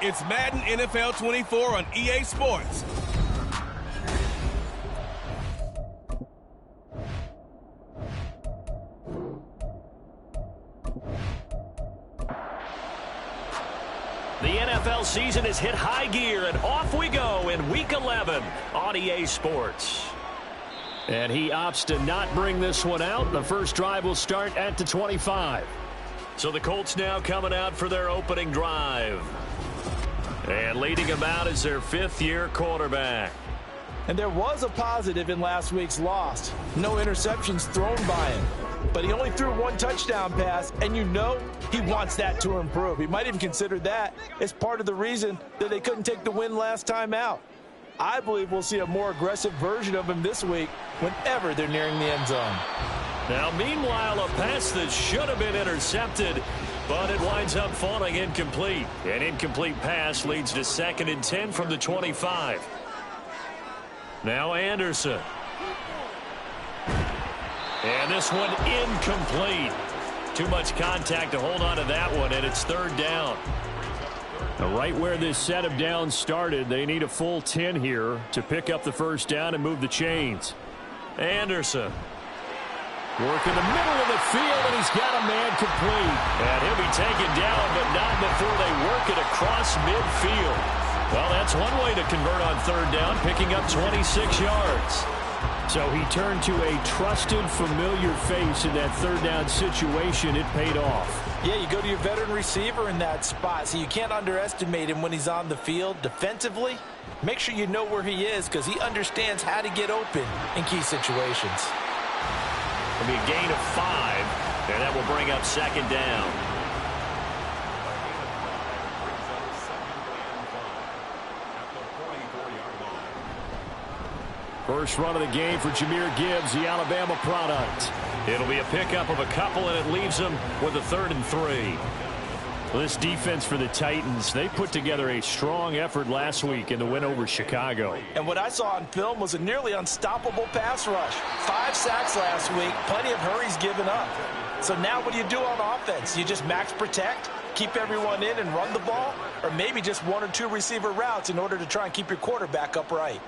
It's Madden NFL 24 on EA Sports. The NFL season has hit high gear, and off we go in Week 11 on EA Sports. And he opts to not bring this one out. The first drive will start at the 25. So the Colts now coming out for their opening drive. And leading them out is their fifth-year quarterback. And there was a positive in last week's loss. No interceptions thrown by him. But he only threw one touchdown pass, and you know he wants that to improve. He might even consider that as part of the reason that they couldn't take the win last time out. I believe we'll see a more aggressive version of him this week whenever they're nearing the end zone. Now, meanwhile, a pass that should have been intercepted, but it winds up falling incomplete. An incomplete pass leads to 2nd and 10 from the 25. Now Anderson. And this one incomplete. Too much contact to hold on to that one, and it's 3rd down. Now, right where this set of downs started, they need a full 10 here to pick up the first down and move the chains. Anderson. Work in the middle of the field, and he's got a man complete. And he'll be taken down, but not before they work it across midfield. Well, that's one way to convert on 3rd down, picking up 26 yards. So he turned to a trusted, familiar face in that 3rd down situation. It paid off. Yeah, you go to your veteran receiver in that spot, so you can't underestimate him when he's on the field defensively. Make sure you know where he is because he understands how to get open in key situations. It'll be a gain of 5, and that will bring up 2nd down. First run of the game for Jahmyr Gibbs, the Alabama product. It'll be a pickup of a couple, and it leaves them with a 3rd and 3. Well, this defense for the Titans, they put together a strong effort last week in the win over Chicago. And what I saw on film was a nearly unstoppable pass rush. 5 sacks last week, plenty of hurries given up. So now what do you do on offense? You just max protect, keep everyone in and run the ball, or maybe just 1 or 2 receiver routes in order to try and keep your quarterback upright.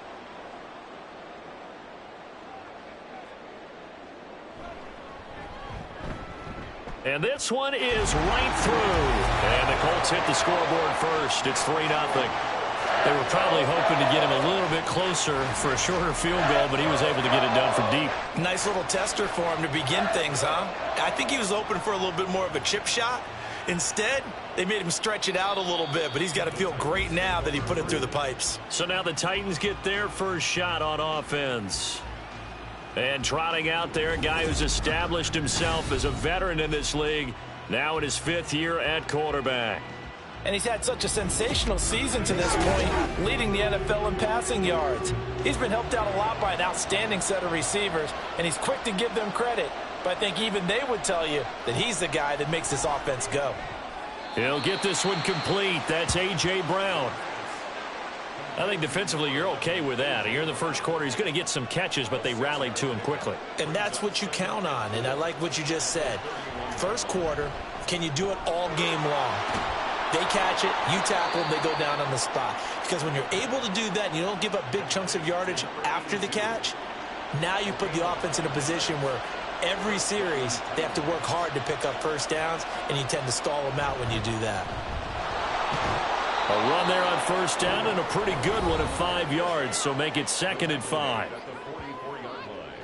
And this one is right through. And the Colts hit the scoreboard first. It's 3-0. They were probably hoping to get him a little bit closer for a shorter field goal, but he was able to get it done from deep. Nice little tester for him to begin things, huh? I think he was open for a little bit more of a chip shot. Instead, they made him stretch it out a little bit, but he's got to feel great now that he put it through the pipes. So now the Titans get their first shot on offense. And trotting out there, a guy who's established himself as a veteran in this league, now in his 5th year at quarterback. And he's had such a sensational season to this point, leading the NFL in passing yards. He's been helped out a lot by an outstanding set of receivers, and he's quick to give them credit. But I think even they would tell you that he's the guy that makes this offense go. He'll get this one complete. That's A.J. Brown. I think defensively you're okay with that. Here in the first quarter, he's going to get some catches, but they rallied to him quickly. And that's what you count on, and I like what you just said. First quarter, can you do it all game long? They catch it, you tackle them, they go down on the spot. Because when you're able to do that and you don't give up big chunks of yardage after the catch, now you put the offense in a position where every series they have to work hard to pick up first downs, and you tend to stall them out when you do that. A run there on first down and a pretty good one at 5 yards, so make it 2nd and 5.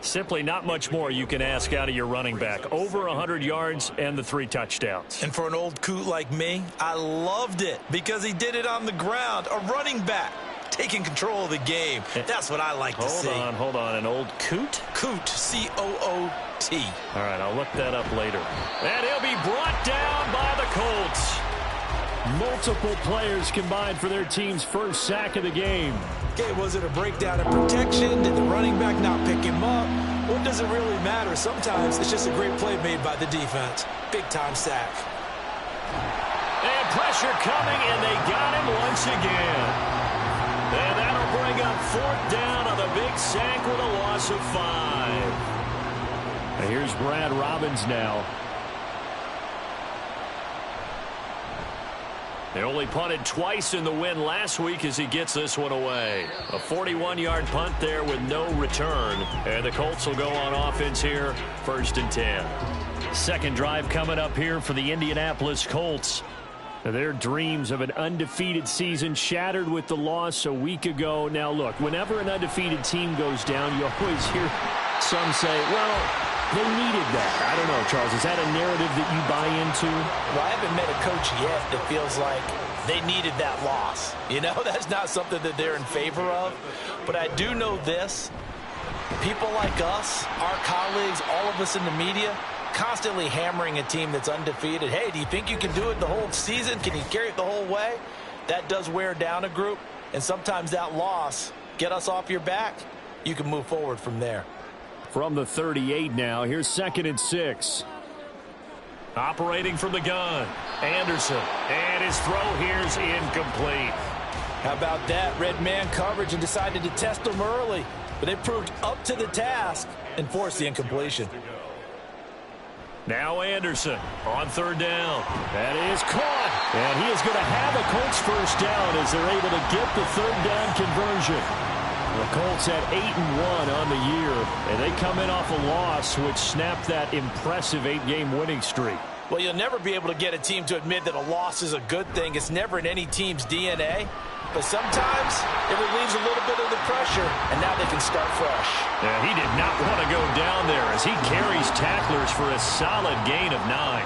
Simply not much more you can ask out of your running back. Over 100 yards and the 3 touchdowns. And for an old coot like me, I loved it because he did it on the ground. A running back taking control of the game. That's what I like to see. Hold on. An old coot? Coot, C-O-O-T. All right, I'll look that up later. And he'll be brought down by the Colts. Multiple players combined for their team's first sack of the game. Okay, was it a breakdown in protection? Did the running back not pick him up? What does it really matter? Sometimes it's just a great play made by the defense. Big-time sack. And pressure coming, and they got him once again. And that'll bring up 4th down on the big sack with a loss of 5. And here's Brad Robbins now. They only punted twice in the win last week as he gets this one away. A 41-yard punt there with no return. And the Colts will go on offense here, 1st and 10. Second drive coming up here for the Indianapolis Colts. Their dreams of an undefeated season shattered with the loss a week ago. Now, look, whenever an undefeated team goes down, you always hear some say, well, they needed that. I don't know, Charles. Is that a narrative that you buy into? Well, I haven't met a coach yet that feels like they needed that loss. You know, that's not something that they're in favor of. But I do know this. People like us, our colleagues, all of us in the media, constantly hammering a team that's undefeated. Hey, do you think you can do it the whole season? Can you carry it the whole way? That does wear down a group. And sometimes that loss, get us off your back, you can move forward from there. From the 38 now, here's 2nd and 6. Operating from the gun, Anderson. And his throw here's incomplete. How about that? Red man coverage and decided to test them early. But they proved up to the task and forced the incompletion. Now Anderson on 3rd down. That is caught. And he is going to have a Colts 1st down as they're able to get the 3rd down conversion. The Colts at 8-1 on the year, and they come in off a loss which snapped that impressive 8-game winning streak. Well, you'll never be able to get a team to admit that a loss is a good thing. It's never in any team's DNA. But sometimes it relieves a little bit of the pressure, and now they can start fresh. Yeah, he did not want to go down there as he carries tacklers for a solid gain of 9.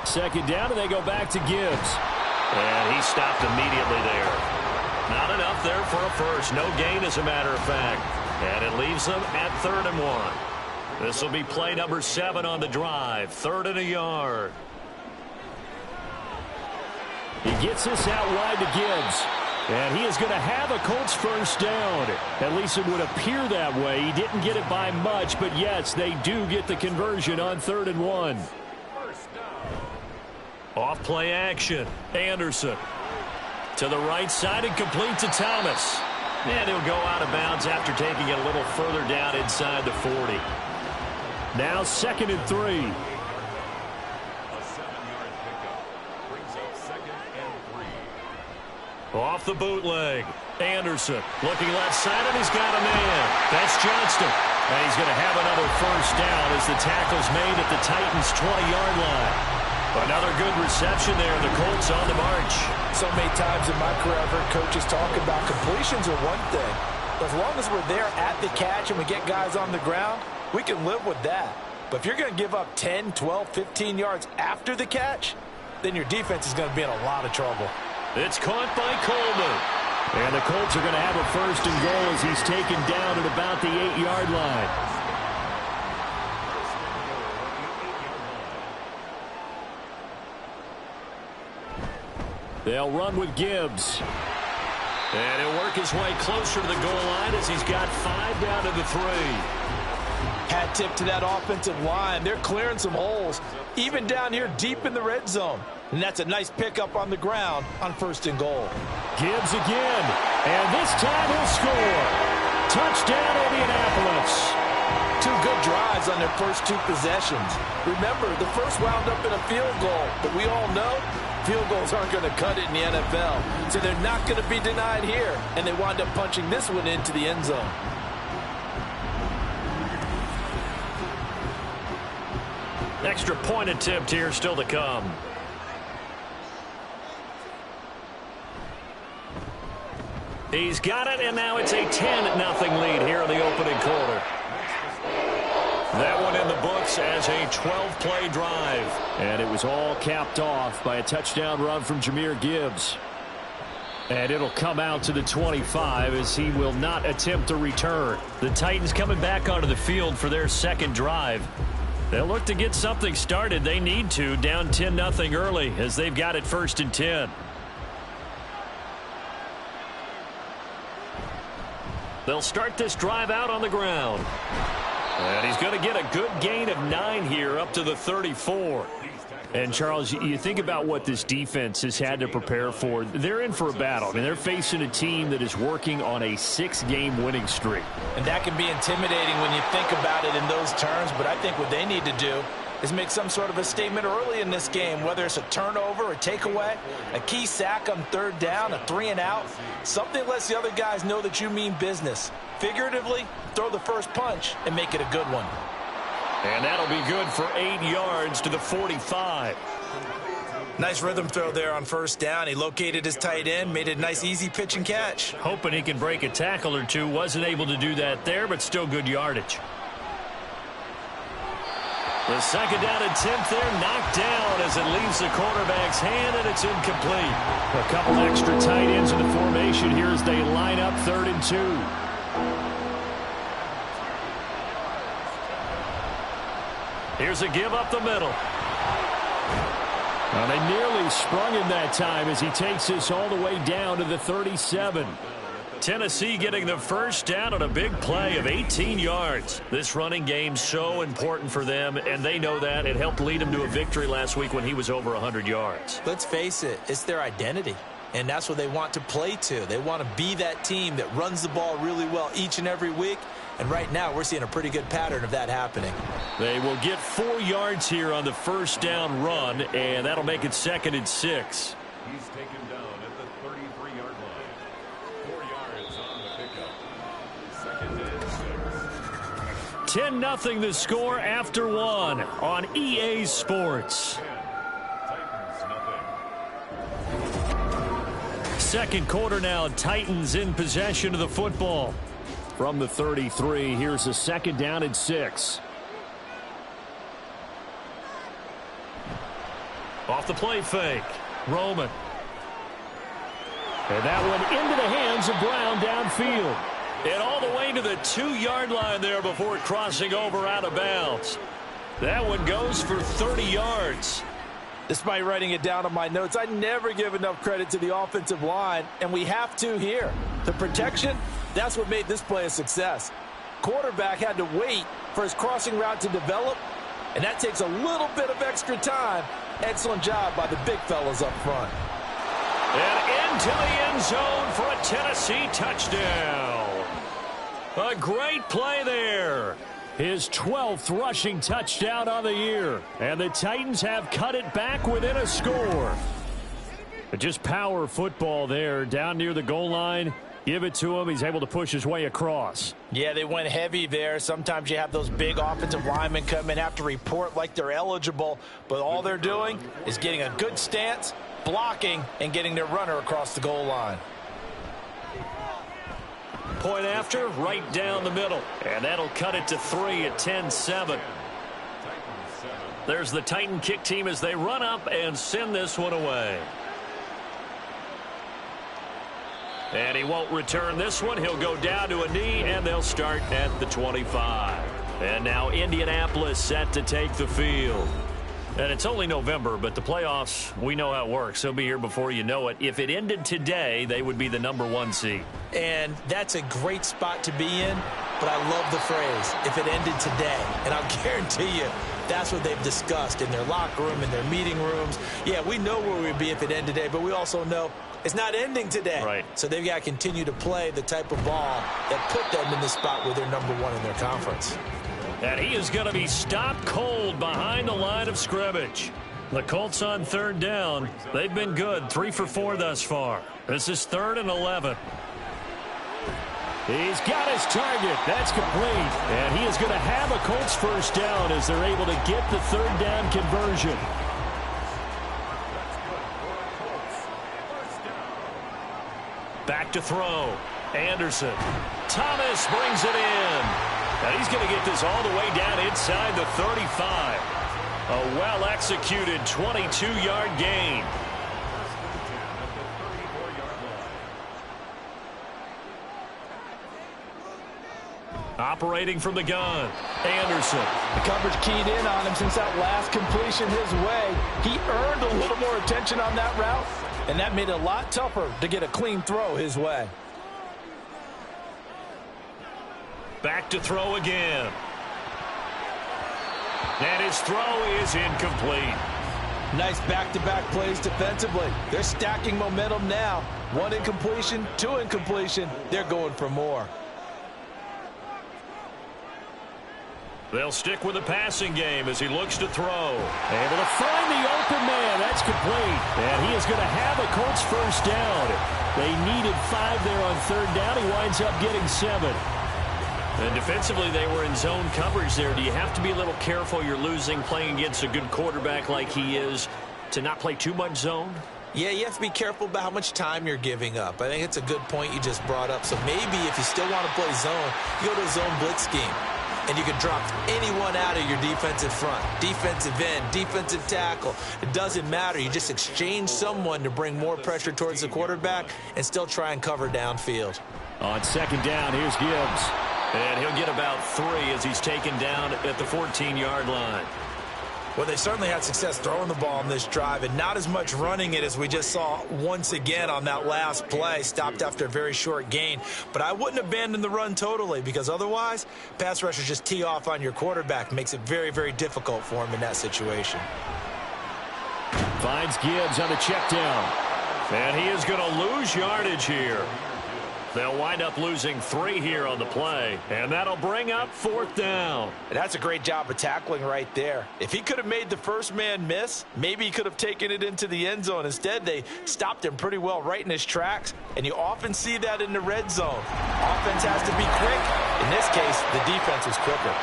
2nd down, and they go back to Gibbs. And he stopped immediately there. Not enough there for a first. No gain, as a matter of fact. And it leaves them at 3rd and 1. This will be play number 7 on the drive. 3rd and a yard. He gets this out wide to Gibbs. And he is going to have a Colts 1st down. At least it would appear that way. He didn't get it by much, but yes, they do get the conversion on 3rd and 1. Off play action. Anderson to the right side and complete to Thomas. And he'll go out of bounds after taking it a little further down inside the 40. Now 2nd and 3. Off the bootleg. Anderson looking left side, and he's got a man. That's Johnston. And he's going to have another 1st down as the tackle's made at the Titans' 20-yard line. Another good reception there. The Colts on the march. So many times in my career I've heard coaches talk about completions are one thing. But as long as we're there at the catch and we get guys on the ground, we can live with that. But if you're going to give up 10, 12, 15 yards after the catch, then your defense is going to be in a lot of trouble. It's caught by Coleman. And the Colts are going to have a 1st and goal as he's taken down at about the 8-yard line. They'll run with Gibbs. And he'll work his way closer to the goal line as he's got 5 down to the 3. Hat tip to that offensive line. They're clearing some holes, even down here deep in the red zone. And that's a nice pickup on the ground on 1st and goal. Gibbs again. And this time he'll score. Touchdown, Indianapolis. 2 good drives on their first 2 possessions. Remember, the first wound up in a field goal, but we all know field goals aren't going to cut it in the NFL. So they're not going to be denied here, and they wind up punching this one into the end zone. Extra point attempt here still to come. He's got it, and now it's a 10-0 lead here in the opening quarter. That one in the books. Colts as a 12-play drive. And it was all capped off by a touchdown run from Jahmyr Gibbs. And it'll come out to the 25 as he will not attempt a return. The Titans coming back onto the field for their second drive. They'll look to get something started. They need to, down 10-0 early as they've got it 1st and 10. They'll start this drive out on the ground. And he's going to get a good gain of 9 here up to the 34. And, Charles, you think about what this defense has had to prepare for. They're in for a battle. I mean, they're facing a team that is working on a 6-game winning streak. And that can be intimidating when you think about it in those terms. But I think what they need to do is make some sort of a statement early in this game, whether it's a turnover, a takeaway, a key sack on 3rd down, a 3-and-out. Something lets the other guys know that you mean business. Figuratively, throw the first punch and make it a good one. And that'll be good for 8 yards to the 45. Nice rhythm throw there on 1st down. He located his tight end, made it a nice easy pitch and catch. Hoping he can break a tackle or two. Wasn't able to do that there, but still good yardage. The 2nd down attempt there knocked down as it leaves the quarterback's hand, and it's incomplete. A couple extra tight ends in the formation here as they line up 3rd and 2. Here's a give up the middle. Well, they nearly sprung him that time as he takes this all the way down to the 37. Tennessee getting the 1st down on a big play of 18 yards. This running game so important for them, and they know that. It helped lead them to a victory last week when he was over 100 yards. Let's face it, it's their identity, and that's what they want to play to. They want to be that team that runs the ball really well each and every week. And right now, we're seeing a pretty good pattern of that happening. They will get 4 yards here on the 1st down run, and that'll make it 2nd and 6. He's taken down at the 33-yard line. 4 yards on the pickup. 2nd and 6. 10-0 the score after 1 on EA Sports. Second quarter now, Titans in possession of the football. From the 33, here's a 2nd down and 6. Off the play fake, Roman. And that one into the hands of Brown downfield. And all the way to the 2-yard line there before crossing over out of bounds. That one goes for 30 yards. Despite writing it down on my notes, I never give enough credit to the offensive line, and we have to here. The protection, that's what made this play a success. Quarterback had to wait for his crossing route to develop, and that takes a little bit of extra time. Excellent job by the big fellas up front. And into the end zone for a Tennessee touchdown. A great play there. His 12th rushing touchdown on the year. And the Titans have cut it back within a score. But just power football there down near the goal line. Give it to him. He's able to push his way across. Yeah, they went heavy there. Sometimes you have those big offensive linemen come in, have to report like they're eligible. But all they're doing is getting a good stance, blocking, and getting their runner across the goal line. Point after, right down the middle. And that'll cut it to 3 at 10-7. There's the Titan kick team as they run up and send this one away. And he won't return this one. He'll go down to a knee, and they'll start at the 25. And now Indianapolis set to take the field. And it's only November, but the playoffs, we know how it works. They'll be here before you know it. If it ended today, they would be the #1 seed. And that's a great spot to be in, but I love the phrase, if it ended today. And I'll guarantee you, that's what they've discussed in their locker room, in their meeting rooms. Yeah, we know where we'd be if it ended today, but we also know it's not ending today. Right. So they've got to continue to play the type of ball that put them in the spot where they're #1 in their conference. And he is going to be stopped cold behind the line of scrimmage. The Colts on 3rd down. They've been good, 3 for 4 thus far. This is 3rd and 11. He's got his target. That's complete. And he is going to have a Colts 1st down as they're able to get the 3rd down conversion. Back to throw. Anderson. Thomas brings it in. And he's going to get this all the way down inside the 35. A well-executed 22-yard gain. Operating from the gun, Anderson. The coverage keyed in on him since that last completion his way. He earned a little more attention on that route, and that made it a lot tougher to get a clean throw his way. Back to throw again. And his throw is incomplete. Nice back-to-back plays defensively. They're stacking momentum now. 1 incompletion, 2 incompletion. They're going for more. They'll stick with the passing game as he looks to throw. Able to find the open man. That's complete. And he is going to have a Colts first down. They needed 5 there on 3rd down. He winds up getting 7. And defensively, they were in zone coverage there. Do you have to be a little careful? You're losing, playing against a good quarterback like he is, to not play too much zone? Yeah, you have to be careful about how much time you're giving up. I think it's a good point you just brought up. So maybe if you still want to play zone, you go to a zone blitz scheme. And you can drop anyone out of your defensive front, defensive end, defensive tackle. It doesn't matter. You just exchange someone to bring more pressure towards the quarterback and still try and cover downfield. On 2nd down, here's Gibbs. And he'll get about 3 as he's taken down at the 14-yard line. Well, they certainly had success throwing the ball on this drive and not as much running it as we just saw once again on that last play. Stopped after a very short gain. But I wouldn't abandon the run totally because otherwise, pass rushers just tee off on your quarterback. Makes it very, very difficult for him in that situation. Finds Gibbs on the check down. And he is going to lose yardage here. They'll wind up losing 3 here on the play, and that'll bring up 4th down. And that's a great job of tackling right there. If he could have made the first man miss, maybe he could have taken it into the end zone. Instead, they stopped him pretty well right in his tracks, and you often see that in the red zone. Offense has to be quick. In this case, the defense was quicker.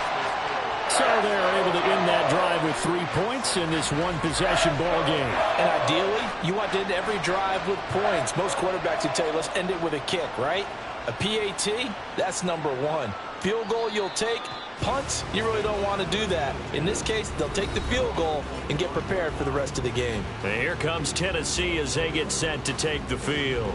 So they're able to end that drive with 3 points in this one-possession ball game. And ideally, you want to end every drive with points. Most quarterbacks would tell you, let's end it with a kick, right? A PAT, that's number 1. Field goal you'll take. Punts, you really don't want to do that. In this case, they'll take the field goal and get prepared for the rest of the game. And here comes Tennessee as they get set to take the field.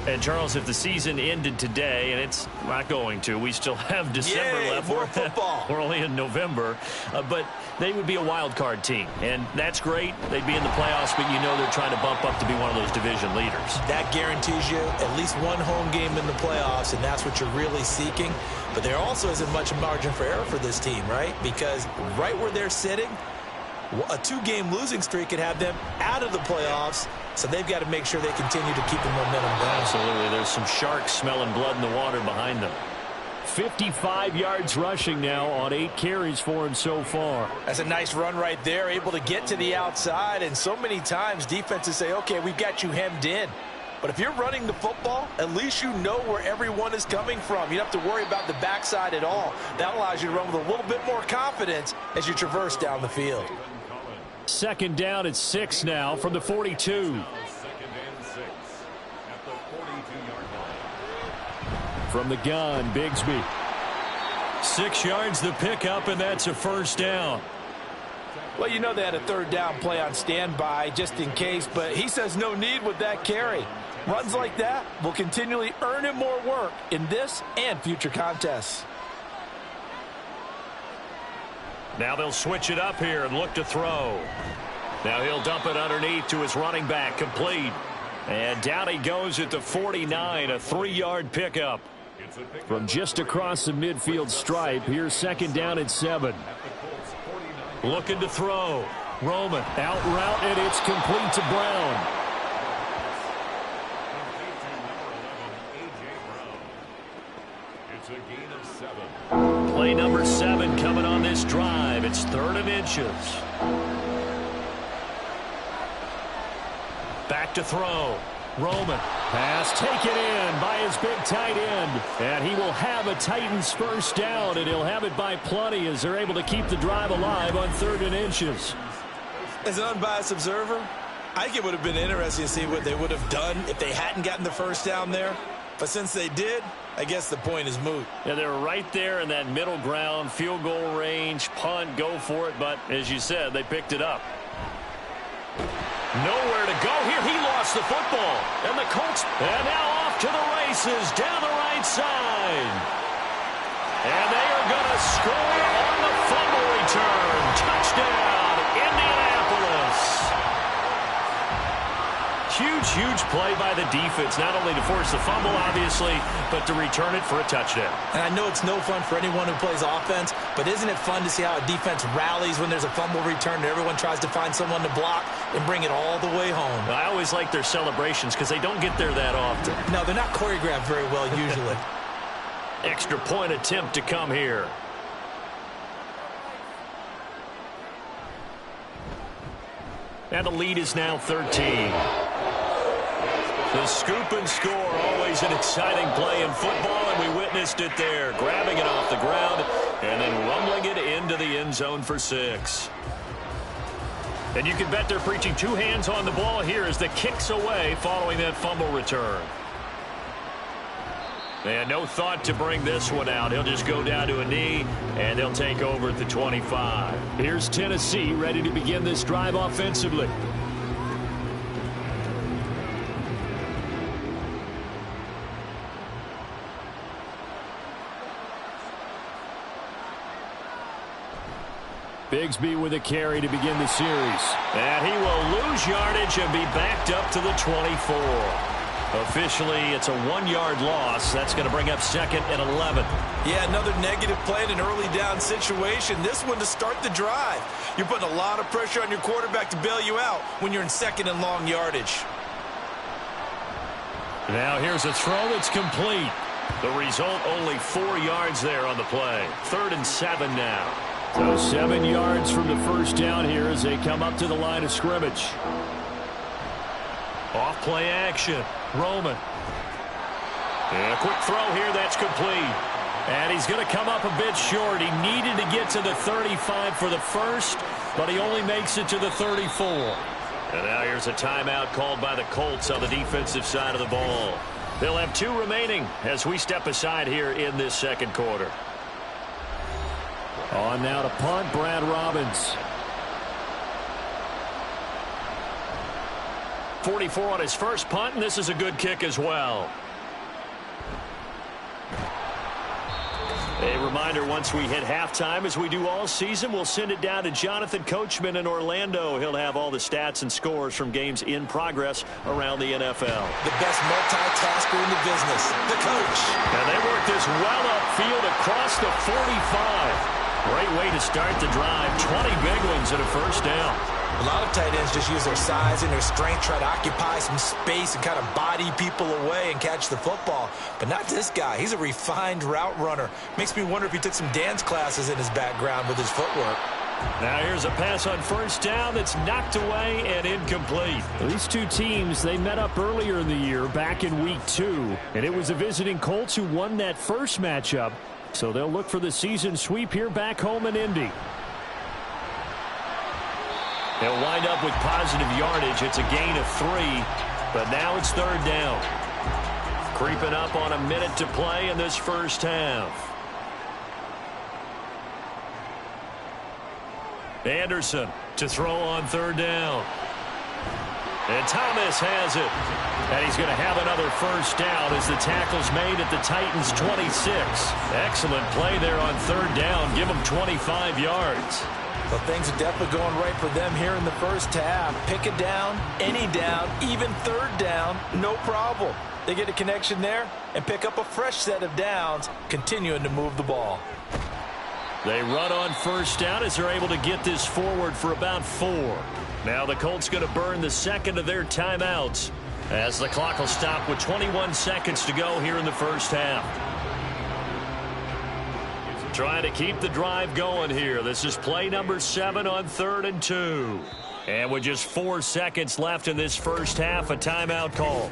And, Charles, if the season ended today, and it's not going to, we still have December left. More football. We're only in November. But they would be a wild card team. And that's great. They'd be in the playoffs, but you know they're trying to bump up to be one of those division leaders. That guarantees you at least 1 home game in the playoffs, and that's what you're really seeking. But there also isn't much margin for error for this team, right? Because right where they're sitting, a 2-game losing streak could have them out of the playoffs. So they've got to make sure they continue to keep the momentum going. Absolutely. There's some sharks smelling blood in the water behind them. 55 yards rushing now on 8 carries for him so far. That's a nice run right there, able to get to the outside. And so many times defenses say, okay, we've got you hemmed in. But if you're running the football, at least you know where everyone is coming from. You don't have to worry about the backside at all. That allows you to run with a little bit more confidence as you traverse down the field. 2nd down at 6 now from the 42. 2nd and 6 at the 42-yard line. From the gun, Bigsby. 6 yards the pickup, and that's a first down. Well, you know they had a 3rd down play on standby just in case, but he says no need with that carry. Runs like that will continually earn him more work in this and future contests. Now they'll switch it up here and look to throw. Now he'll dump it underneath to his running back, complete. And down he goes at the 49, a 3-yard pickup. From just across the midfield stripe, here's 2nd down at 7. Looking to throw. Roman out route, and it's complete to Brown. It's a gain of 7. Play number 7 coming on this drive. It's 3rd and inches. Back to throw. Roman. Pass taken in by his big tight end. And he will have a Titans first down, and he'll have it by plenty as they're able to keep the drive alive on 3rd and inches. As an unbiased observer, I think it would have been interesting to see what they would have done if they hadn't gotten the first down there. But since they did, I guess the point is moot. Yeah, they were right there in that middle ground, field goal range, punt, go for it. But as you said, they picked it up. Nowhere to go here. He lost the football. And the Colts, and now off to the races down the right side. And they are going to score on the fumble return. Touchdown, Indianapolis. Huge play by the defense, not only to force the fumble, obviously, but to return it for a touchdown. And I know it's no fun for anyone who plays offense, but isn't it fun to see how a defense rallies when there's a fumble return and everyone tries to find someone to block and bring it all the way home? I always like their celebrations because they don't get there that often. No, they're not choreographed very well usually. Extra point attempt to come here. And the lead is now 13. The scoop and score, always an exciting play in football, and we witnessed it there. Grabbing it off the ground and then rumbling it into the end zone for 6. And you can bet they're preaching 2 hands on the ball here as the kick's away following that fumble return. And no thought to bring this one out. He'll just go down to a knee, and they'll take over at the 25. Here's Tennessee ready to begin this drive offensively. Bigsby with a carry to begin the series. And he will lose yardage and be backed up to the 24. Officially, it's a 1-yard loss. That's going to bring up 2nd and 11. Yeah, another negative play in an early down situation. This one to start the drive. You're putting a lot of pressure on your quarterback to bail you out when you're in 2nd and long yardage. Now here's a throw that's complete. The result, only 4 yards there on the play. 3rd and 7 now. So 7 yards from the first down here as they come up to the line of scrimmage. Off play action. Roman. And a quick throw here. That's complete. And he's going to come up a bit short. He needed to get to the 35 for the first, but he only makes it to the 34. And now here's a timeout called by the Colts on the defensive side of the ball. They'll have 2 remaining as we step aside here in this second quarter. On now to punt, Brad Robbins. 44 on his first punt, and this is a good kick as well. A reminder, once we hit halftime, as we do all season, we'll send it down to Jonathan Coachman in Orlando. He'll have all the stats and scores from games in progress around the NFL. The best multitasker in the business, the coach. And they work this well upfield across the 45. Great way to start the drive. 20 big ones and a first down. A lot of tight ends just use their size and their strength, try to occupy some space and kind of body people away and catch the football. But not this guy. He's a refined route runner. Makes me wonder if he took some dance classes in his background with his footwork. Now here's a pass on first down that's knocked away and incomplete. These 2 teams, they met up earlier in the year back in week 2. And it was the visiting Colts who won that first matchup. So they'll look for the season sweep here back home in Indy. They'll wind up with positive yardage. It's a gain of 3, but now it's 3rd down. Creeping up on a minute to play in this first half. Anderson to throw on 3rd down. And Thomas has it. And he's going to have another first down as the tackle's made at the Titans' 26. Excellent play there on 3rd down. Give them 25 yards. Well, things are definitely going right for them here in the first half. Pick it down, any down, even 3rd down, no problem. They get a connection there and pick up a fresh set of downs, continuing to move the ball. They run on first down as they're able to get this forward for about 4. Now the Colts going to burn the second of their timeouts as the clock will stop with 21 seconds to go here in the first half. Trying to keep the drive going here. This is play number 7 on 3rd and 2. And with just 4 seconds left in this first half, a timeout call.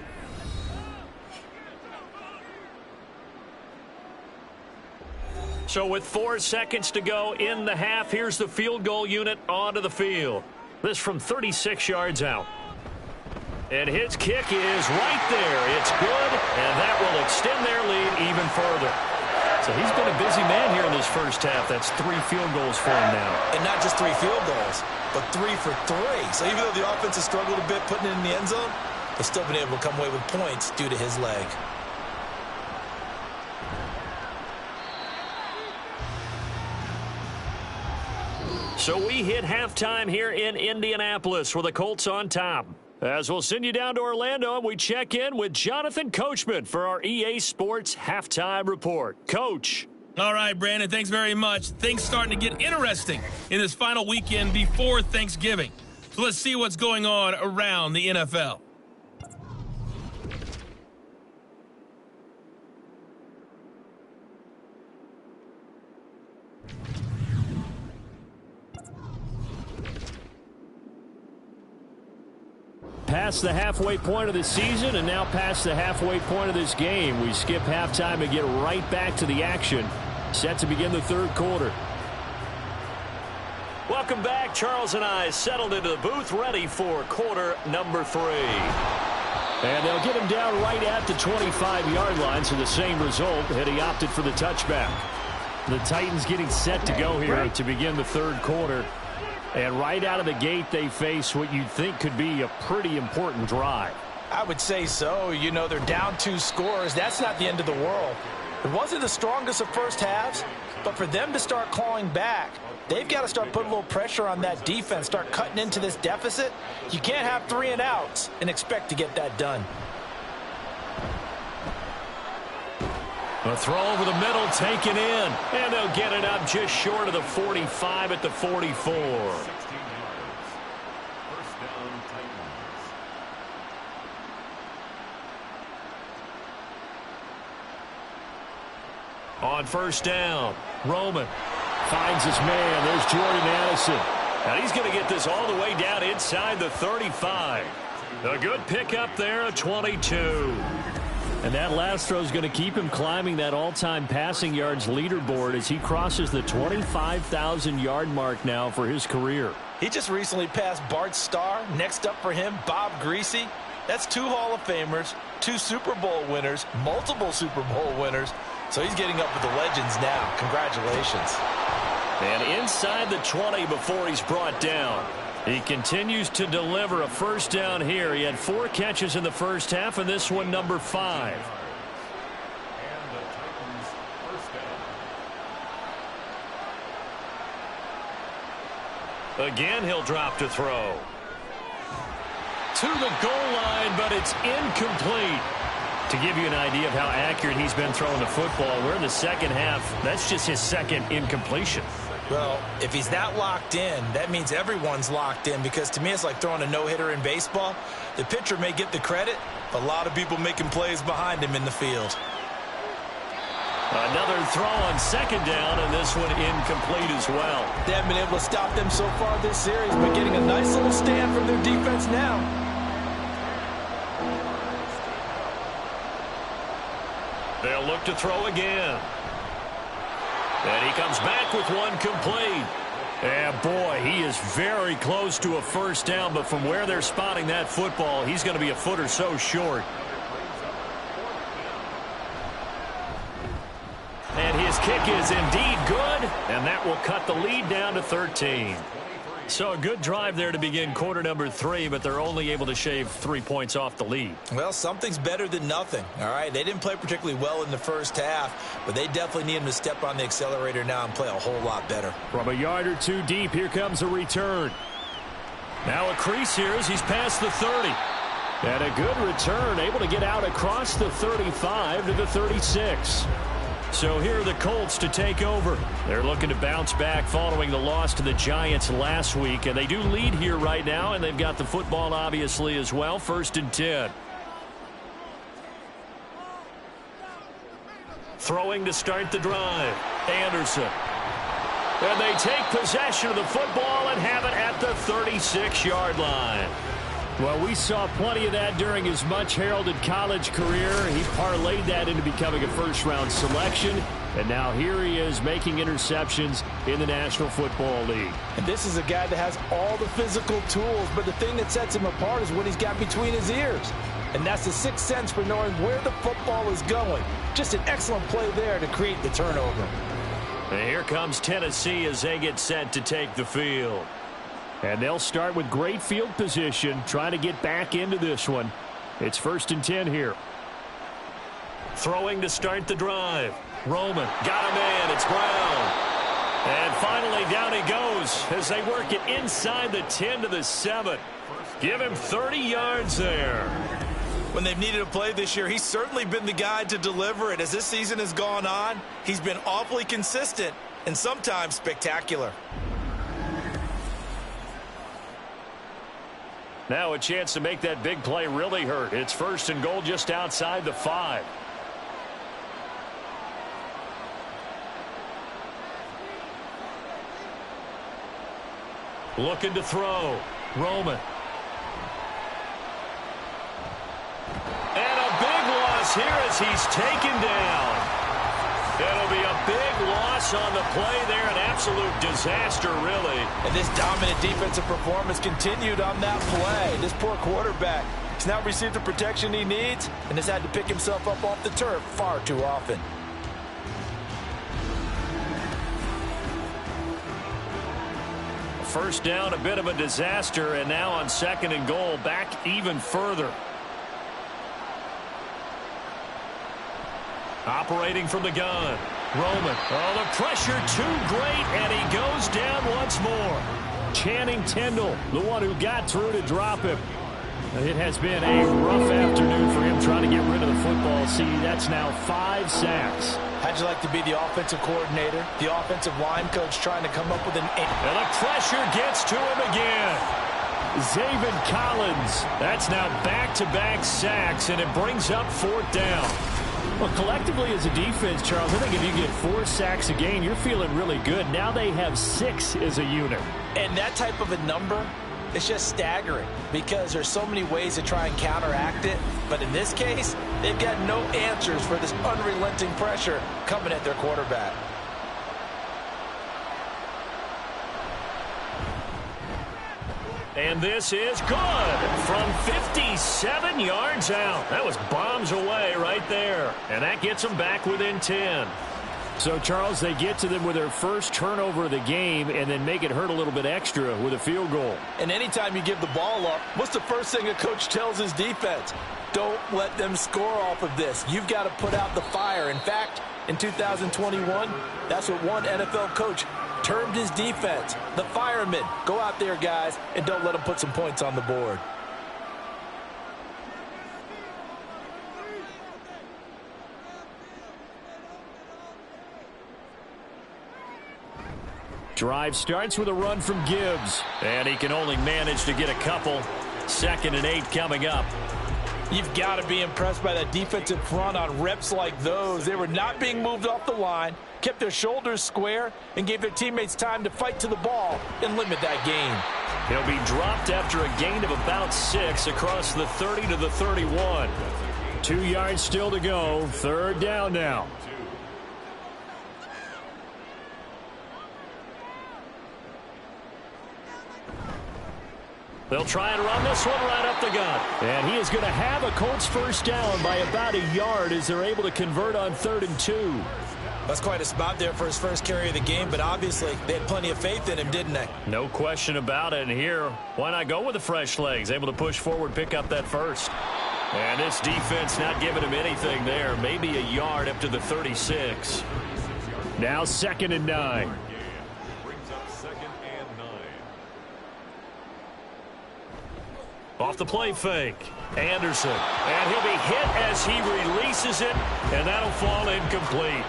So with 4 seconds to go in the half, here's the field goal unit onto the field. This from 36 yards out. And his kick is right there. It's good, and that will extend their lead even further. So he's been a busy man here in this first half. That's 3 field goals for him now. And not just 3 field goals, but 3 for 3. So even though the offense has struggled a bit putting it in the end zone, they've still been able to come away with points due to his leg. So we hit halftime here in Indianapolis with the Colts on top. As we'll send you down to Orlando, and we check in with Jonathan Coachman for our EA Sports Halftime Report. Coach. All right, Brandon, thanks very much. Things starting to get interesting in this final weekend before Thanksgiving. So let's see what's going on around the NFL. Past the halfway point of the season and now past the halfway point of this game. We skip halftime and get right back to the action. Set to begin the third quarter. Welcome back. Charles and I settled into the booth ready for quarter number 3. And they'll get him down right at the 25-yard line, so the same result, and he opted for the touchback. The Titans getting set to go here to begin the third quarter. And right out of the gate, they face what you'd think could be a pretty important drive. I would say so. You know, they're down 2 scores. That's not the end of the world. It wasn't the strongest of first halves, but for them to start clawing back, they've got to start putting a little pressure on that defense, start cutting into this deficit. You can't have 3 and outs and expect to get that done. A throw over the middle, taken in, and they'll get it up just short of the 45 at the 44. On first down, Roman finds his man. There's Jordan Addison. And he's going to get this all the way down inside the 35. A good pickup there, a 22. And that last throw is going to keep him climbing that all-time passing yards leaderboard as he crosses the 25,000-yard mark now for his career. He just recently passed Bart Starr. Next up for him, Bob Greasy. That's 2 Hall of Famers, 2 Super Bowl winners, multiple Super Bowl winners. So he's getting up with the legends now. Congratulations. And inside the 20 before he's brought down. He continues to deliver a first down here. He had 4 catches in the first half, and this one number 5. Again, he'll drop to throw. To the goal line, but it's incomplete. To give you an idea of how accurate he's been throwing the football, we're in the second half. That's just his second incompletion. Well, if he's not locked in, that means everyone's locked in, because to me it's like throwing a no-hitter in baseball. The pitcher may get the credit, but a lot of people making plays behind him in the field. Another throw on second down, and this one incomplete as well. They haven't been able to stop them so far this series, but getting a nice little stand from their defense now. They'll look to throw again. And he comes back with one complete. And boy, he is very close to a first down, but from where they're spotting that football, he's going to be a foot or so short. And his kick is indeed good, and that will cut the lead down to 13. So a good drive there to begin quarter number 3, but they're only able to shave 3 points off the lead. Well, something's better than nothing, all right? They didn't play particularly well in the first half, but they definitely need him to step on the accelerator now and play a whole lot better. From a yard or 2 deep, here comes a return. Now a crease here as he's past the 30. And a good return, able to get out across the 35 to the 36. So here are the Colts to take over. They're looking to bounce back following the loss to the Giants last week. And they do lead here right now, and they've got the football obviously as well. 1st and 10. Throwing to start the drive. Anderson. And they take possession of the football and have it at the 36-yard line. Well, we saw plenty of that during his much-heralded college career. He parlayed that into becoming a first-round selection. And now here he is making interceptions in the National Football League. And this is a guy that has all the physical tools, but the thing that sets him apart is what he's got between his ears. And that's the sixth sense for knowing where the football is going. Just an excellent play there to create the turnover. And here comes Tennessee as they get set to take the field. And they'll start with great field position, trying to get back into this one. It's 1st and 10 here. Throwing to start the drive. Roman got a man. It's Brown. And finally down he goes as they work it inside the 10 to the 7. Give him 30 yards there. When they've needed a play this year, he's certainly been the guy to deliver it. As this season has gone on, he's been awfully consistent and sometimes spectacular. Now a chance to make that big play really hurt. It's 1st and goal just outside the 5. Looking to throw. Roman. And a big loss here as he's taken down. It'll be a big loss on the play there. An absolute disaster, really. And this dominant defensive performance continued on that play. This poor quarterback has now received the protection he needs and has had to pick himself up off the turf far too often. First down, a bit of a disaster, and now on 2nd and goal, back even further. Operating from the gun. Roman. Oh, the pressure too great, and he goes down once more. Channing Tindall, the one who got through to drop him. It has been a rough afternoon for him trying to get rid of the football. See, that's now 5 sacks. How'd you like to be the offensive coordinator, the offensive line coach trying to come up with an... And the pressure gets to him again. Zaven Collins. That's now back-to-back sacks, and it brings up 4th down. Well, collectively as a defense, Charles, I think if you get 4 sacks a game, you're feeling really good. Now they have 6 as a unit. And that type of a number is just staggering because there's so many ways to try and counteract it. But in this case, they've got no answers for this unrelenting pressure coming at their quarterback. And this is good from 57 yards out. That was bombs away right there. And that gets them back within 10. So, Charles, they get to them with their first turnover of the game and then make it hurt a little bit extra with a field goal. And anytime you give the ball up, what's the first thing a coach tells his defense? Don't let them score off of this. You've got to put out the fire. In fact, in 2021, that's what one NFL coach termed his defense. The firemen. Go out there, guys, and don't let them put some points on the board. Drive starts with a run from Gibbs, and he can only manage to get a couple. 2nd and 8 coming up. You've got to be impressed by that defensive front on reps like those. They were not being moved off the line, kept their shoulders square, and gave their teammates time to fight to the ball and limit that gain. He'll be dropped after a gain of about 6 across the 30 to the 31. 2 yards still to go. 3rd down now. They'll try and run this one right up the gut. And he is going to have a Colts first down by about a yard as they're able to convert on 3rd and 2. That's quite a spot there for his first carry of the game, but obviously they had plenty of faith in him, didn't they? No question about it. And here, why not go with the fresh legs? Able to push forward, pick up that first. And this defense not giving him anything there. Maybe a yard up to the 36. Now 2nd and 9. Off the play fake. Anderson. And he'll be hit as he releases it, and that'll fall incomplete.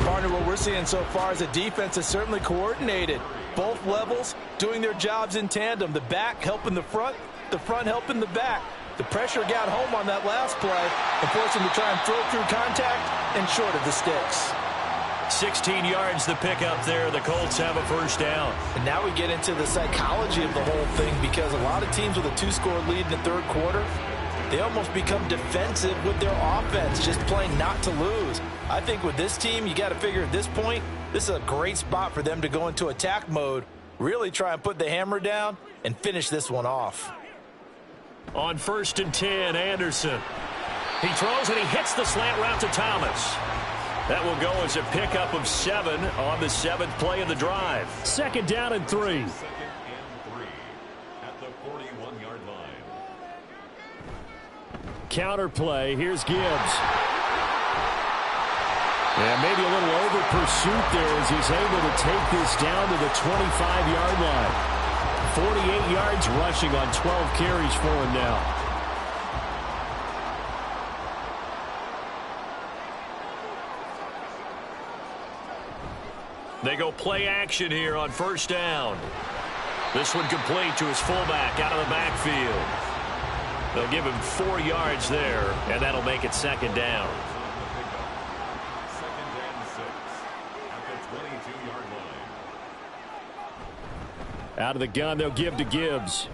Partner, what we're seeing so far is the defense is certainly coordinated. Both levels doing their jobs in tandem. The back helping the front helping the back. The pressure got home on that last play and forced him to try and throw through contact and short of the sticks. 16 yards the pickup there. The Colts have a first down. And now we get into the psychology of the whole thing because a lot of teams with a 2-score lead in the 3rd quarter, they almost become defensive with their offense, just playing not to lose. I think with this team, you got to figure at this point, this is a great spot for them to go into attack mode, really try and put the hammer down and finish this one off. On 1st and 10, Anderson. He throws and he hits the slant route to Thomas. That will go as a pickup of 7 on the 7th play of the drive. 2nd down and 3. 2nd and 3 at the 41-yard line. Counter play. Here's Gibbs. And maybe a little over pursuit there as he's able to take this down to the 25-yard line. 48 yards rushing on 12 carries for him now. They go play action here on 1st down. This one complete to his fullback out of the backfield. They'll give him 4 yards there, and that'll make it 2nd down. 2nd and 6 at the 22-yard line. Out of the gun, they'll give to Gibbs.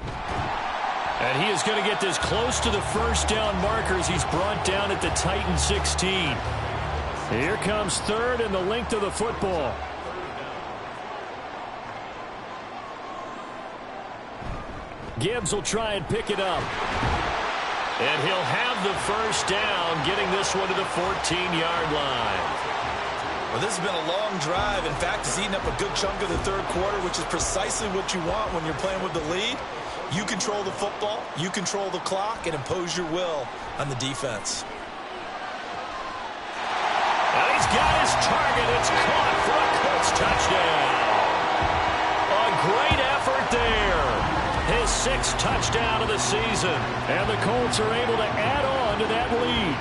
And he is going to get this close to the 1st down markers. He's brought down at the Titan 16. Here comes 3rd and the length of the football. Gibbs will try and pick it up. And he'll have the 1st down, getting this one to the 14-yard line. Well, this has been a long drive. In fact, it's eaten up a good chunk of the 3rd quarter, which is precisely what you want when you're playing with the lead. You control the football, you control the clock, and impose your will on the defense. And he's got his target. It's caught for a Colts touchdown. A great effort there. His 6th touchdown of the season. And the Colts are able to add on to that lead.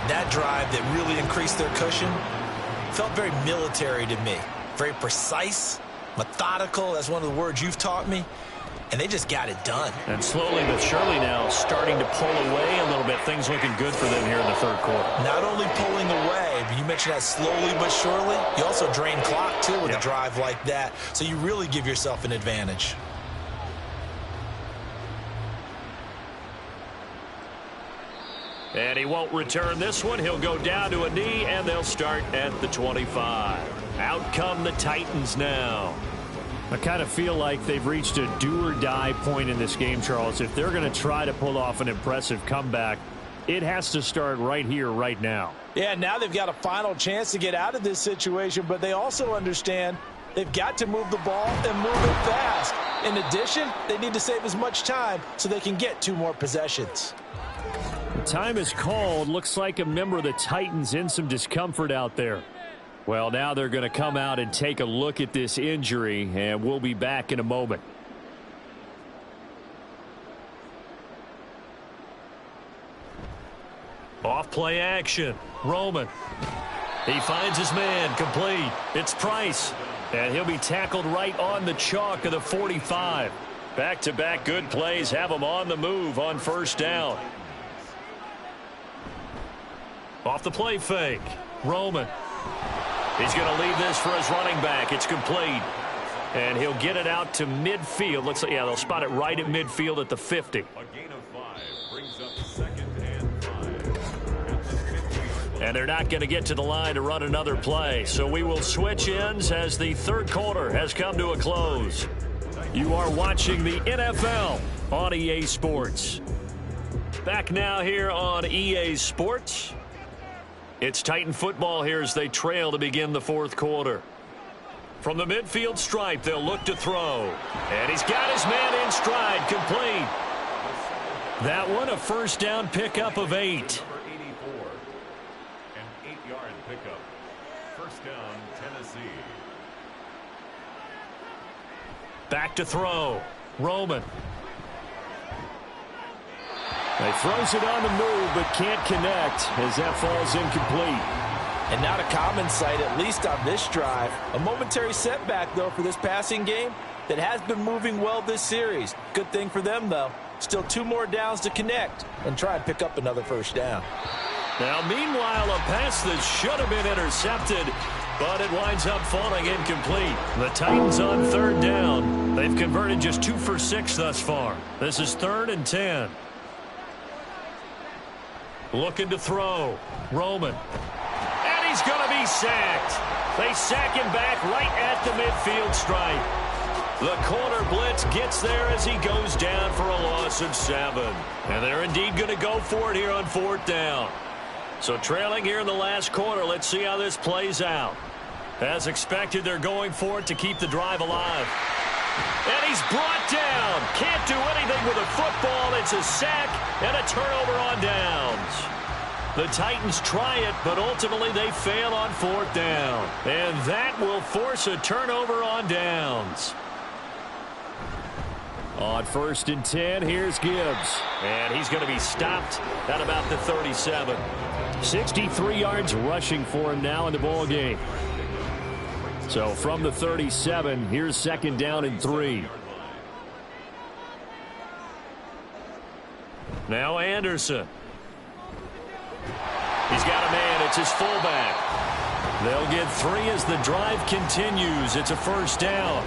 That drive that really increased their cushion felt very military to me. Very precise, methodical. That's one of the words you've taught me. And they just got it done. And slowly but surely now starting to pull away a little bit. Things looking good for them here in the 3rd quarter. Not only pulling away, but you mentioned that slowly but surely. You also drain clock, too, with a drive like that. So you really give yourself an advantage. And he won't return this one. He'll go down to a knee, and they'll start at the 25. Out come the Titans now. I kind of feel like they've reached a do-or-die point in this game, Charles. If they're going to try to pull off an impressive comeback, it has to start right here, right now. Yeah, now they've got a final chance to get out of this situation, but they also understand they've got to move the ball and move it fast. In addition, they need to save as much time so they can get 2 more possessions. The time is called. Looks like a member of the Titans in some discomfort out there. Well, now they're going to come out and take a look at this injury, and we'll be back in a moment. Off play action. Roman. He finds his man. Complete. It's Price. And he'll be tackled right on the chalk of the 45. Back-to-back good plays have him on the move on 1st down. Off the play fake. Roman. He's going to leave this for his running back. It's complete. And he'll get it out to midfield. Looks like, yeah, they'll spot it right at midfield at the 50. A gain of 5 brings up 2nd and 5. And they're not going to get to the line to run another play. So we will switch ends as the 3rd quarter has come to a close. You are watching the NFL on EA Sports. Back now here on EA Sports. It's Titan football here as they trail to begin the 4th quarter. From the midfield stripe, they'll look to throw. And he's got his man in stride, complete. That one, a 1st down pickup of 8. Number 84, an 8-yard pickup. 1st down, Tennessee. Back to throw. Roman. He throws it on the move, but can't connect as that falls incomplete. And not a common sight, at least on this drive. A momentary setback, though, for this passing game that has been moving well this series. Good thing for them, though. Still 2 more downs to connect and try and pick up another 1st down. Now, meanwhile, a pass that should have been intercepted, but it winds up falling incomplete. The Titans on 3rd down. They've converted just 2 for 6 thus far. This is 3rd and 10. Looking to throw. Roman. And he's going to be sacked. They sack him back right at the midfield stripe. The corner blitz gets there as he goes down for a loss of 7. And they're indeed going to go for it here on 4th down. So trailing here in the last quarter, let's see how this plays out. As expected, they're going for it to keep the drive alive. And he's brought down. Can't do anything with a football. It's a sack and a turnover on downs. The Titans try it, but ultimately they fail on 4th down. And that will force a turnover on downs. On 1st and 10, here's Gibbs. And he's going to be stopped at about the 37. 63 yards rushing for him now in the ball game. So from the 37, here's 2nd down and 3. Now Anderson. He's got a man. It's his fullback. They'll get 3 as the drive continues. It's a 1st down.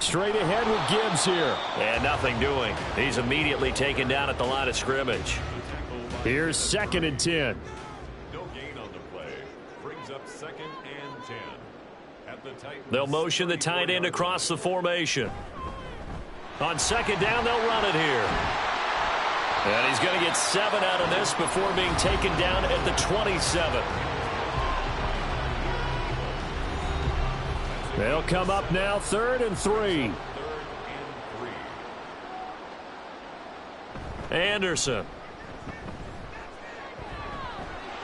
Straight ahead with Gibbs here. And nothing doing. He's immediately taken down at the line of scrimmage. Here's 2nd and 10. No gain on the play. Brings up 2nd and 10. At the Titans. They'll motion the tight end across the formation. On 2nd down, they'll run it here. And he's going to get 7 out of this before being taken down at the 27. They'll come up now 3rd and 3. Anderson.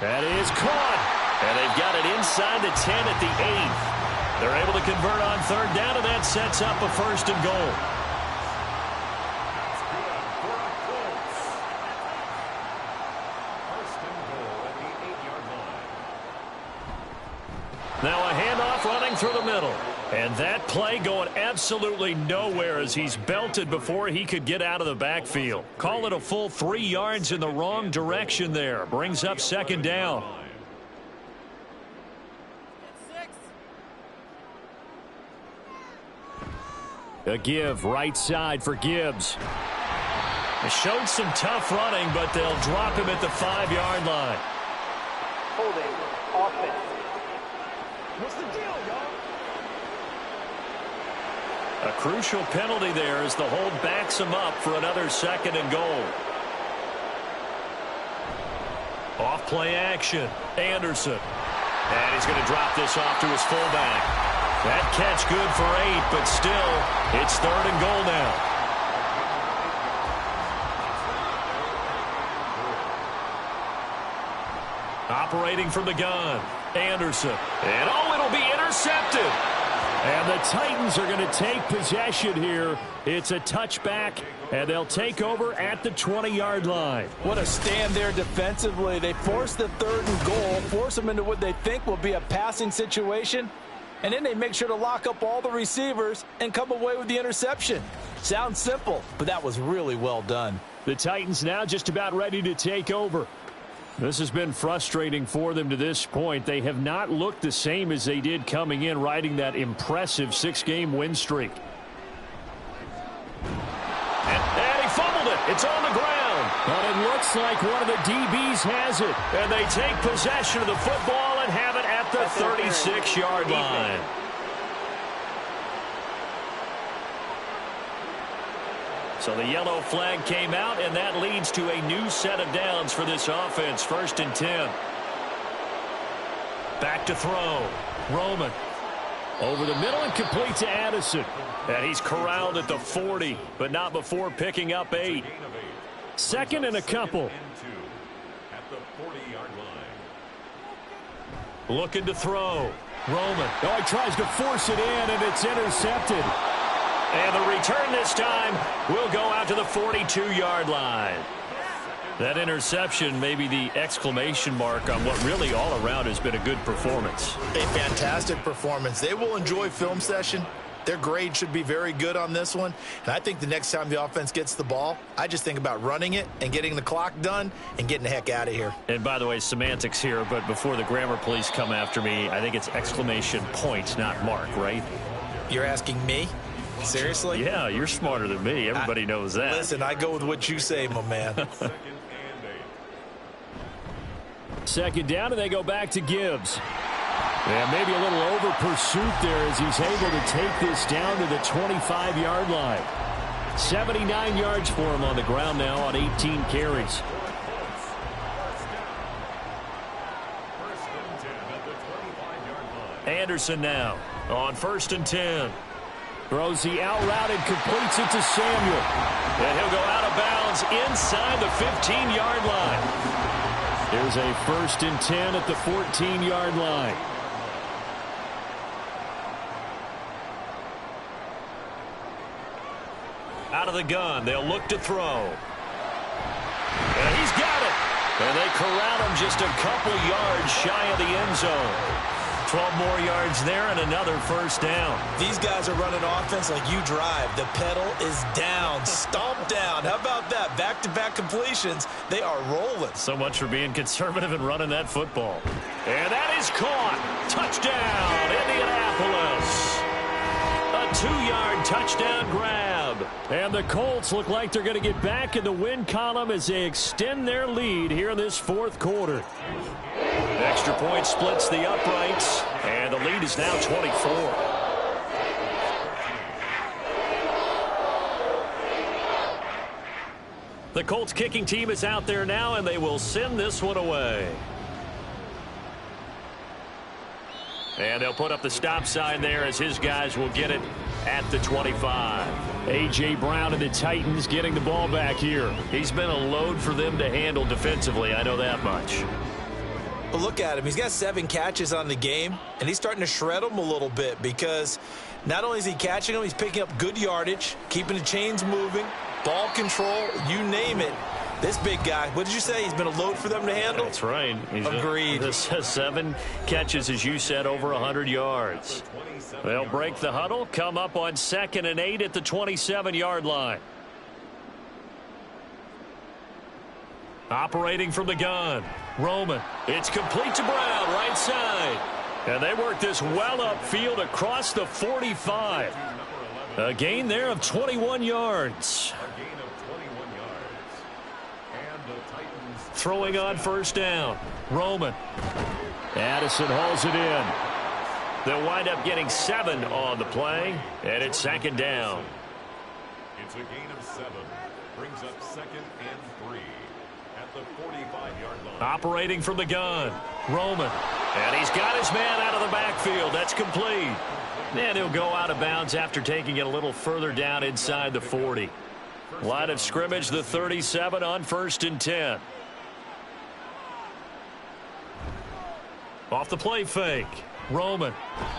That is caught. And they've got it inside the 10 at the 8. They're able to convert on 3rd down, and that sets up a 1st and goal. Now a handoff running through the middle. And that play going absolutely nowhere as he's belted before he could get out of the backfield. Call it a full 3 yards in the wrong direction there. Brings up 2nd down. A give right side for Gibbs. They showed some tough running, but they'll drop him at the 5-yard line. Holding offense. What's the deal, y'all? A crucial penalty there as the hold backs him up for another 2nd and goal. Off play action. Anderson. And he's going to drop this off to his fullback. That catch good for 8, but still, it's 3rd and goal now. Operating from the gun. Anderson. And it'll be intercepted. And the Titans are going to take possession here. It's a touchback, and they'll take over at the 20-yard line. What a stand there defensively. They force the 3rd and goal, force them into what they think will be a passing situation, and then they make sure to lock up all the receivers and come away with the interception. Sounds simple, but that was really well done. The Titans now just about ready to take over. This has been frustrating for them to this point. They have not looked the same as they did coming in, riding that impressive 6-game win streak. And he fumbled it. It's on the ground. But it looks like one of the DBs has it. And they take possession of the football and have it at the 36-yard line. So the yellow flag came out, and that leads to a new set of downs for this offense. 1st and 10. Back to throw. Roman. Over the middle and complete to Addison. And he's corralled at the 40, but not before picking up 8. 2nd and a couple. At the 40-yard line. Looking to throw. Roman. Oh, he tries to force it in, and it's intercepted. And the return this time will go out to the 42-yard line. That interception may be the exclamation mark on what really all around has been a good performance. A fantastic performance. They will enjoy film session. Their grade should be very good on this one. And I think the next time the offense gets the ball, I just think about running it and getting the clock done and getting the heck out of here. And by the way, semantics here, but before the grammar police come after me, I think it's exclamation point, not mark, right? You're asking me? Seriously? Yeah, you're smarter than me. Everybody knows that. Listen, I go with what you say, my man. Second down, and they go back to Gibbs. And maybe a little over pursuit there as he's able to take this down to the 25-yard line. 79 yards for him on the ground now on 18 carries. Anderson now on 1st and 10. Throws the out route and completes it to Samuel. And he'll go out of bounds inside the 15-yard line. There's a 1st and 10 at the 14-yard line. Out of the gun, they'll look to throw. And he's got it. And they corral him just a couple yards shy of the end zone. 12 more yards there and another 1st down. These guys are running offense like you drive. The pedal is down, stomp down. How about that? Back-to-back completions. They are rolling. So much for being conservative and running that football. And that is caught. Touchdown, Indianapolis. A 2-yard touchdown grab. And the Colts look like they're going to get back in the win column as they extend their lead here in this 4th quarter. Extra point splits the uprights, and the lead is now 24. The Colts kicking team is out there now, and they will send this one away. And they'll put up the stop sign there as his guys will get it at the 25. A.J. Brown and the Titans getting the ball back here. He's been a load for them to handle defensively, I know that much. But look at him. He's got 7 catches on the game, and he's starting to shred them a little bit because not only is he catching them, he's picking up good yardage, keeping the chains moving, ball control, you name it. This big guy, what did you say? He's been a load for them to handle? That's right. Agreed. 7 catches, as you said, over 100 yards. They'll break the huddle, come up on 2nd and 8 at the 27-yard line. Operating from the gun. Roman. It's complete to Brown, right side. And they work this well upfield across the 45. A gain there of 21 yards. Throwing on 1st down. Roman. Addison hauls it in. They'll wind up getting 7 on the play, and it's 2nd down. It's a gain of 7. Brings up 2nd and 3 at the 45-yard line. Operating from the gun. Roman. And he's got his man out of the backfield. That's complete. And he'll go out of bounds after taking it a little further down inside the 40. Line of scrimmage, the 37 on 1st and 10. Off the play fake. Roman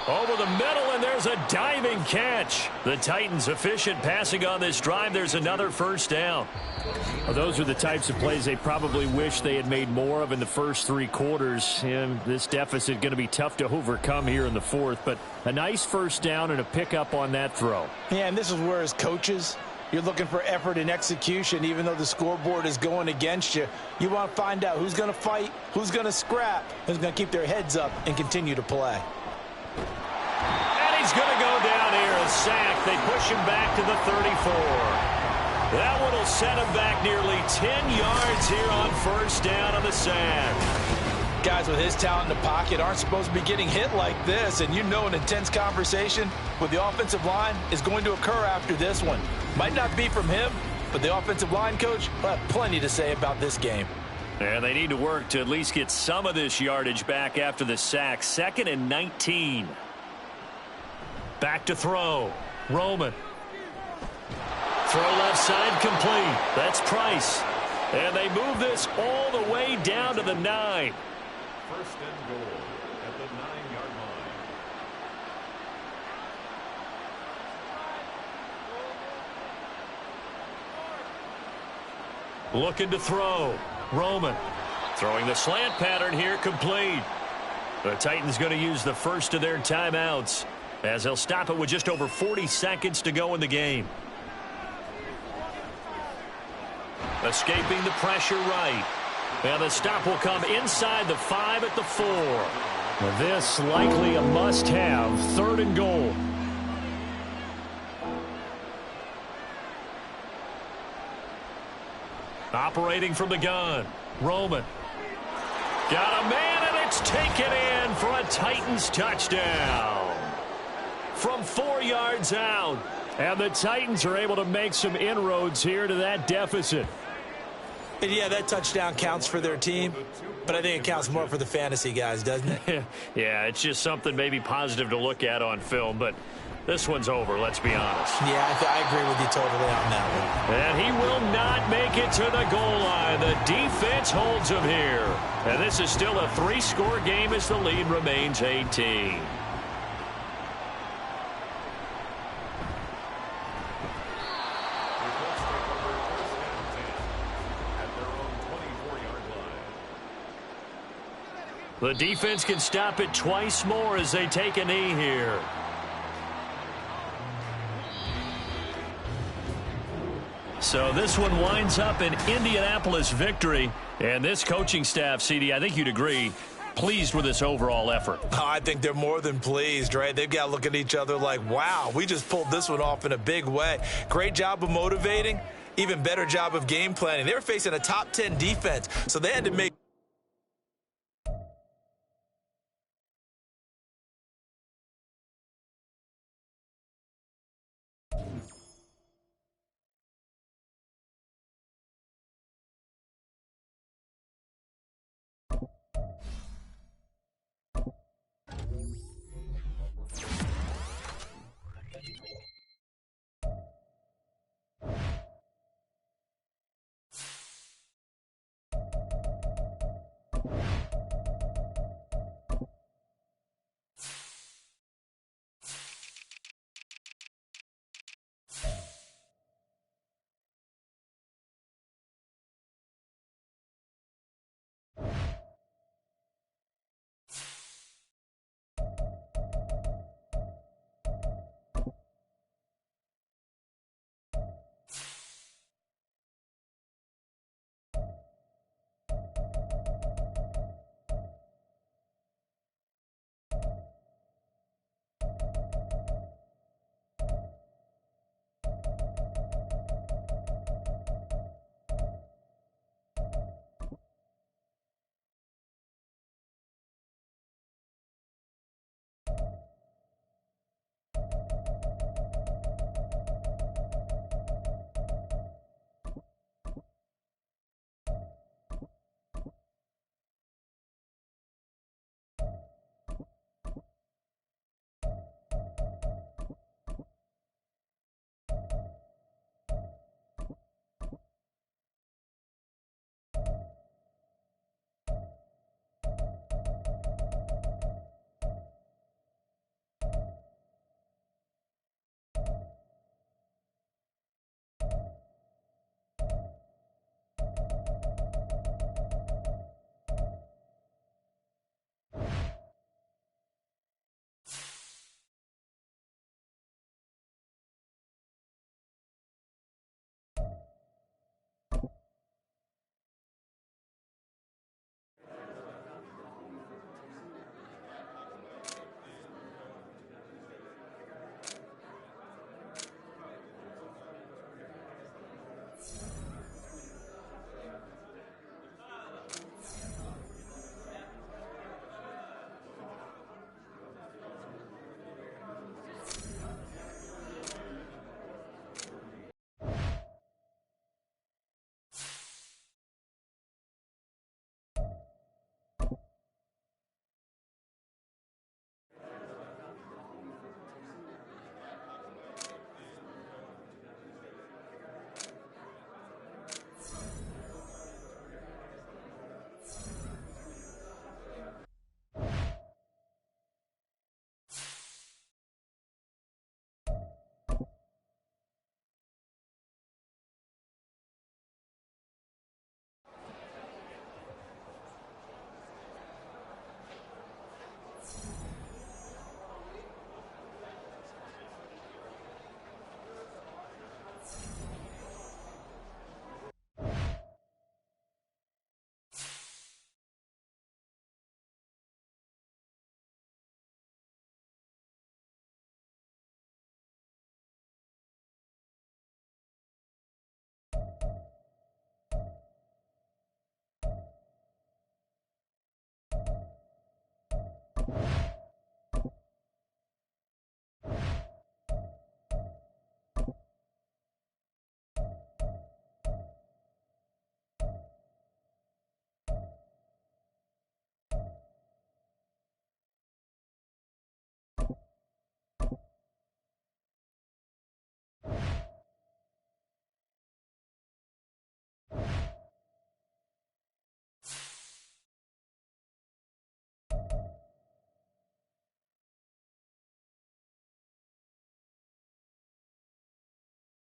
over the middle, and there's a diving catch. The Titans efficient passing on this drive. There's another 1st down. Well, those are the types of plays they probably wish they had made more of in the first 3 quarters. And this deficit going to be tough to overcome here in the 4th. But a nice 1st down and a pickup on that throw. Yeah, and this is where as coaches, you're looking for effort and execution. Even though the scoreboard is going against you, you want to find out who's going to fight, who's going to scrap, who's going to keep their heads up and continue to play. And he's going to go down here, a sack. They push him back to the 34. That one will set him back nearly 10 yards here on 1st down on the sack. Guys with his talent in the pocket aren't supposed to be getting hit like this, and you know an intense conversation with the offensive line is going to occur after this one. Might not be from him, but the offensive line coach will have plenty to say about this game. And they need to work to at least get some of this yardage back after the sack. 2nd and 19. Back to throw. Roman. Throw left side complete. That's Price. And they move this all the way down to the 9. 1st and goal at the 9-yard line. Looking to throw. Roman. Throwing the slant pattern here, complete. The Titans going to use the first of their timeouts as they'll stop it with just over 40 seconds to go in the game. Escaping the pressure right. And the stop will come inside the 5 at the 4. This likely a must-have 3rd and goal. Operating from the gun. Roman. Got a man, and it's taken in for a Titans touchdown. From 4 yards out. And the Titans are able to make some inroads here to that deficit. And yeah, that touchdown counts for their team, but I think it counts more for the fantasy guys, doesn't it? Yeah, it's just something maybe positive to look at on film, but this one's over, let's be honest. Yeah, I agree with you totally on that one. And he will not make it to the goal line. The defense holds him here. And this is still a 3-score game as the lead remains 18. The defense can stop it twice more as they take a knee here. So this one winds up an Indianapolis victory. And this coaching staff, CD, I think you'd agree, pleased with this overall effort. Oh, I think they're more than pleased, right? They've got to look at each other like, wow, we just pulled this one off in a big way. Great job of motivating, even better job of game planning. They were facing a top 10 defense, so they had to make